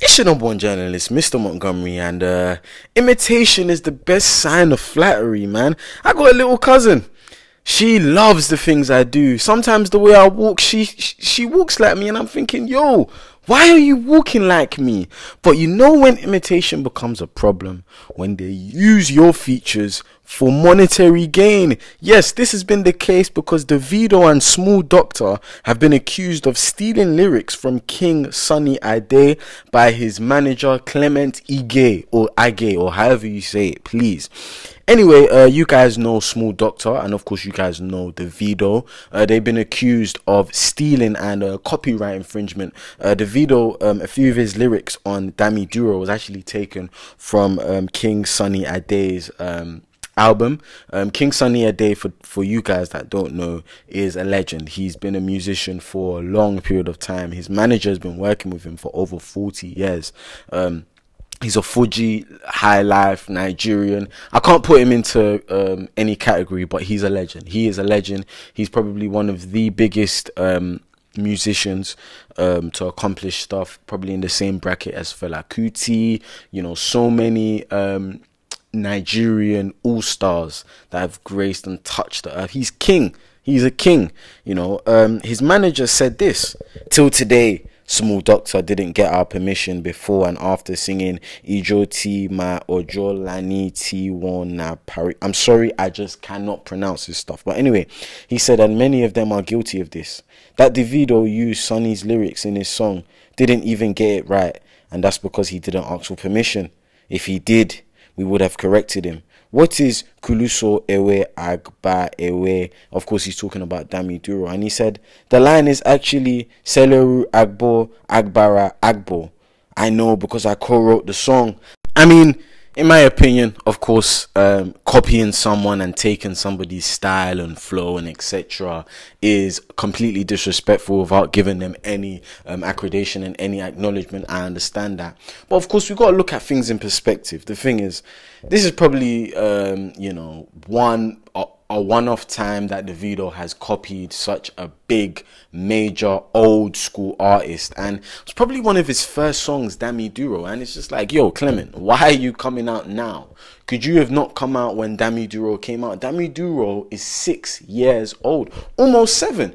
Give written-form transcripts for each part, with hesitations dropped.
It's your number one journalist, Mr. Montgomery, and imitation is the best sign of flattery, man. I got a little cousin. She loves the things I do. Sometimes the way I walk, she walks like me, and I'm thinking, yo, why are you walking like me? But you know when imitation becomes a problem? When they use your features for monetary gain. Yes, this has been the case because Davido and Small Doctor have been accused of stealing lyrics from King Sunny Ade by his manager Clement Ige, or however you say it, please. Anyway, you guys know Small Doctor, and of course you guys know Davido. They've been accused of stealing and copyright infringement. Davido, a few of his lyrics on Davido was actually taken from King Sunny Ade's album. King Sunny Ade, for you guys that don't know, is a legend. He's been a musician for a long period of time. His manager has been working with him for over 40 years. He's a Fuji, high life Nigerian. I can't put him into any category, but he's a legend. He is a legend. He's probably one of the biggest musicians to accomplish stuff, probably in the same bracket as Fela Kuti. You know, so many Nigerian all-stars that have graced and touched the earth. He's king. He's a king. You know, his manager said this: till today, Small Doctor didn't get our permission before and after singing Ijo Ti Ma Ojo Lani Ti Wona Pari. I'm sorry, I just cannot pronounce this stuff. But anyway, he said, and many of them are guilty of this. That Davido used Sonny's lyrics in his song didn't even get it right, and that's because he didn't ask for permission. If he did, we would have corrected him. What is Kuluso Ewe Agba Ewe? Of course, he's talking about Davido. And he said, the line is actually Seleru Agbo Agbara Agbo. I know because I co-wrote the song. I mean, in my opinion, of course, copying someone and taking somebody's style and flow and etc. is completely disrespectful without giving them any accreditation and any acknowledgement. I understand that. But of course, we've got to look at things in perspective. The thing is, this is probably, you know, a one-off time that Davido has copied such a big, major, old school artist, and it's probably one of his first songs, Davido, and it's just like, yo, Clement, why are you coming out now? Could you have not come out when Davido came out? Davido is 6 years old, almost 7.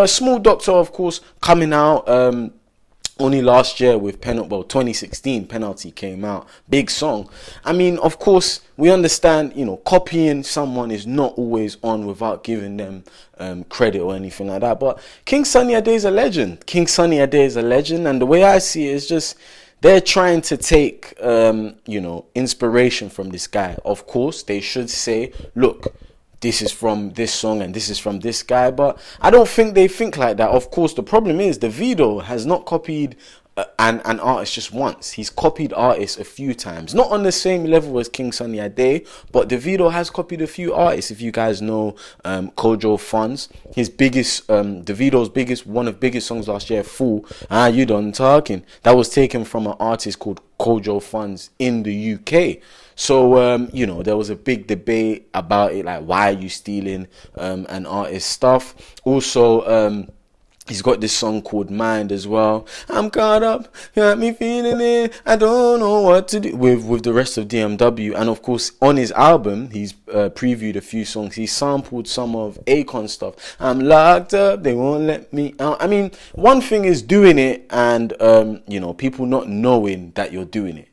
Small Doctor, of course, coming out only last year with 2016 Penalty came out, big song. I mean, of course, we understand, you know, copying someone is not always on without giving them credit or anything like that. But King Sunny Ade is a legend. King Sunny Ade is a legend, and the way I see it is just they're trying to take, you know, inspiration from this guy. Of course, they should say, look, this is from this song and this is from this guy, but I don't think they think like that. Of course, the problem is Davido has not copied an artist just once. He's copied artists a few times, not on the same level as King Sunny Ade, but Davido has copied a few artists. If you guys know Kojo Funds, his biggest, Davido's biggest, one of biggest songs last year, Fool, You Done Talking, that was taken from an artist called Kojo Funds in the UK. So, you know, there was a big debate about it, like, why are you stealing an artist's stuff? Also, he's got this song called Mind as well. I'm caught up, got me feeling it, I don't know what to do, with the rest of DMW. And of course, on his album, he's previewed a few songs. He sampled some of Akon stuff. I'm locked up, they won't let me out. I mean, one thing is doing it and, you know, people not knowing that you're doing it.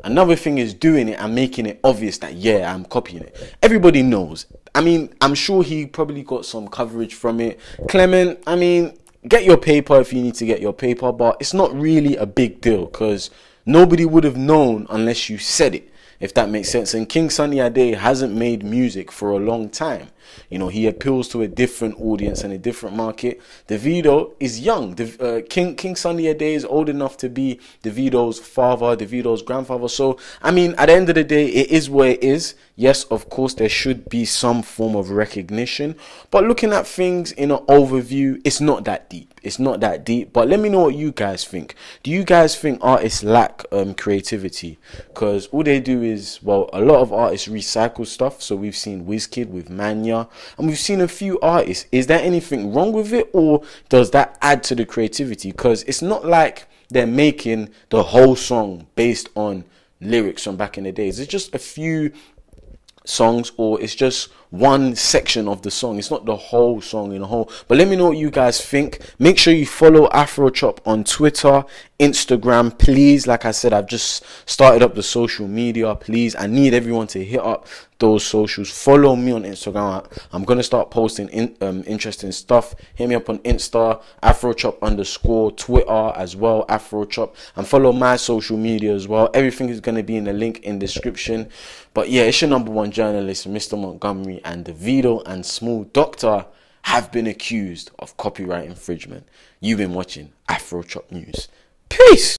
Another thing is doing it and making it obvious that, yeah, I'm copying it. Everybody knows. I mean, I'm sure he probably got some coverage from it. Clement, I mean, get your paper if you need to get your paper, but it's not really a big deal because nobody would have known unless you said it, if that makes sense. And King Sunny Ade hasn't made music for a long time. You know, he appeals to a different audience and a different market. Davido is young. King Sunny Ade is old enough to be Davido's father, Davido's grandfather. So, I mean, at the end of the day, it is what it is. Yes, of course, there should be some form of recognition. But looking at things in an overview, it's not that deep. It's not that deep. But let me know what you guys think. Do you guys think artists lack creativity? Because all they do is, well, a lot of artists recycle stuff. So we've seen Wizkid with Mania, and we've seen a few artists. Is there anything wrong with it, or does that add to the creativity? Because it's not like they're making the whole song based on lyrics from back in the days. It's just a few songs, or it's just one section of the song. It's not the whole song in a whole. But let me know what you guys think. Make sure you follow Afrochop on Twitter, Instagram, please. Like I said, I've just started up the social media. Please, I need everyone to hit up those socials. Follow me on Instagram. I'm gonna start posting interesting stuff. Hit me up on Insta, Afrochop_, Twitter as well, Afrochop, and follow my social media as well. Everything is gonna be in the link in description. But yeah, it's your #1 journalist, Mr. Montgomery, and Davido and Small Doctor have been accused of copyright infringement. You've been watching Afrochop News. Peace.